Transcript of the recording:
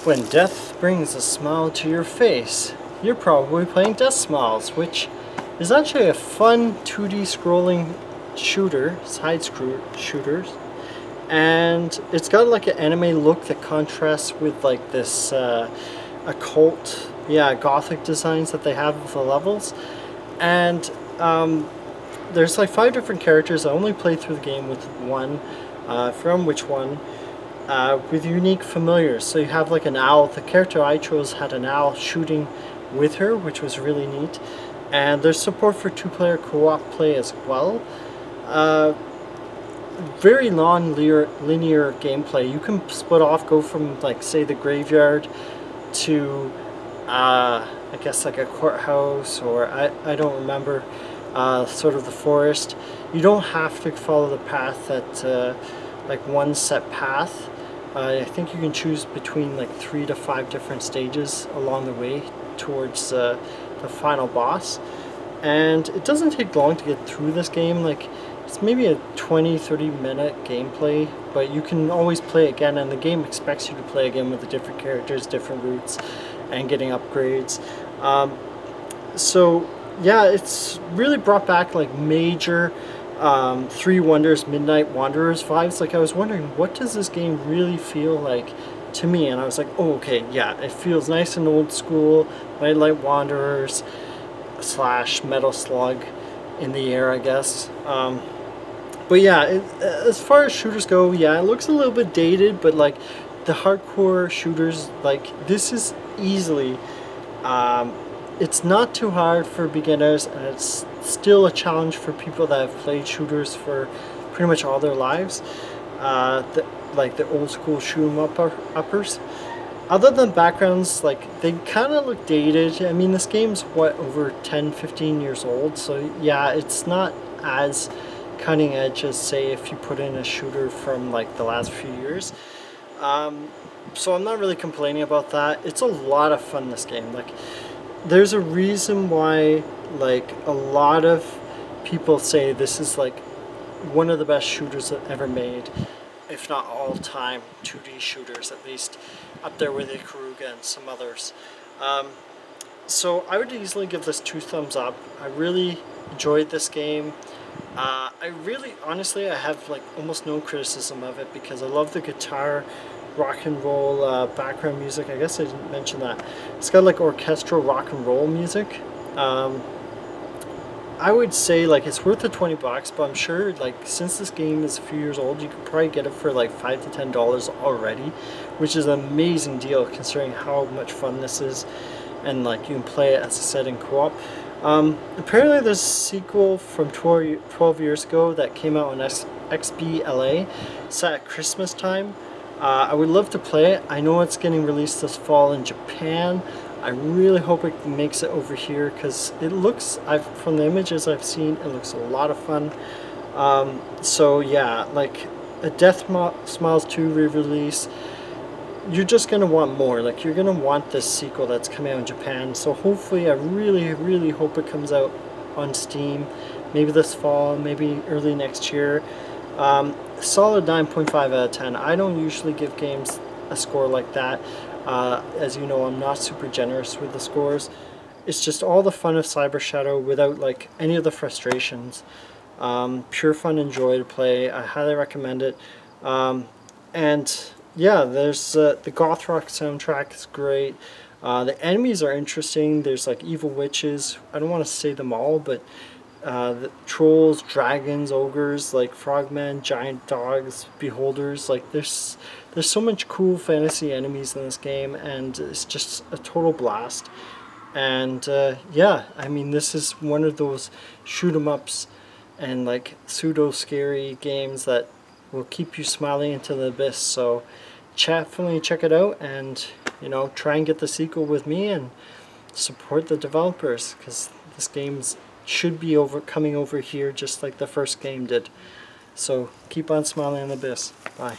When death brings a smile to your face, you're probably playing Deathsmiles, which is actually a fun 2D scrolling shooter, shooters, and it's got like an anime look that contrasts with like this occult, gothic designs that they have of the levels, and there's like 5 different characters. I only played through the game with one, from which one. With unique familiars. So you have like an owl. The character I chose had an owl shooting with her, which was really neat. And there's support for 2-player co-op play as well. Very non-linear gameplay. You can split off, go from like say the graveyard to I guess like a courthouse, or I don't remember, sort of the forest. You don't have to follow the path that like one set path. I think you can choose between like 3 to 5 different stages along the way towards the final boss, and it doesn't take long to get through this game. Like, it's maybe a 20-30 minute gameplay, but you can always play again, and the game expects you to play again with the different characters, different routes, and getting upgrades. So yeah, it's really brought back like major Three Wonders Midnight Wanderers vibes. Like, I was wondering, what does this game really feel like to me? And I was like, oh, okay, yeah, it feels nice and old school, Midnight Wanderers / Metal Slug in the air, I guess. But yeah, as far as shooters go, yeah, it looks a little bit dated, but like the hardcore shooters, like this is easily, it's not too hard for beginners, and it's still a challenge for people that have played shooters for pretty much all their lives, like the old school shoot 'em uppers. Other than backgrounds, like, they kind of look dated. I mean, this game's what, over 10-15 years old, so yeah, it's not as cutting edge as, say, if you put in a shooter from like the last few years. So I'm not really complaining about that. It's a lot of fun, this game. Like, there's a reason why like a lot of people say this is like one of the best shooters that ever made, if not all time 2D shooters, at least up there with Ikaruga and some others. So I would easily give this 2 thumbs up. I really enjoyed this game. Honestly, I have like almost no criticism of it, because I love the guitar rock and roll background music. I guess I didn't mention that. It's got like orchestral rock and roll music. I would say like it's worth the $20, but I'm sure like since this game is a few years old, you could probably get it for like $5 to $10 already, which is an amazing deal considering how much fun this is, and like you can play it, as I said, in co-op. Apparently there's a sequel from 12 years ago that came out on XBLA, set at Christmas time. I would love to play it. I know it's getting released this fall in Japan. I really hope it makes it over here, because it looks, from the images I've seen, it looks a lot of fun. So yeah, like a Deathsmiles 2 re-release, you're just going to want more. Like, you're going to want this sequel that's coming out in Japan. So hopefully, I really hope it comes out on Steam, maybe this fall, maybe early next year. Solid 9.5 out of 10. I don't usually give games a score like that. As you know, I'm not super generous with the scores. It's just all the fun of Cyber Shadow without like any of the frustrations. Pure fun and joy to play. I highly recommend it. And yeah, there's the goth rock soundtrack is great. The enemies are interesting. There's like evil witches. I don't want to say them all, but the trolls, dragons, ogres, like frogmen, giant dogs, beholders. Like, there's so much cool fantasy enemies in this game, and it's just a total blast. And yeah, I mean, this is one of those shoot 'em ups and like pseudo scary games that will keep you smiling into the abyss. So definitely check it out, and you know, try and get the sequel with me and support the developers, because this game's should be coming over here just like the first game did. So keep on smiling in the abyss. Bye.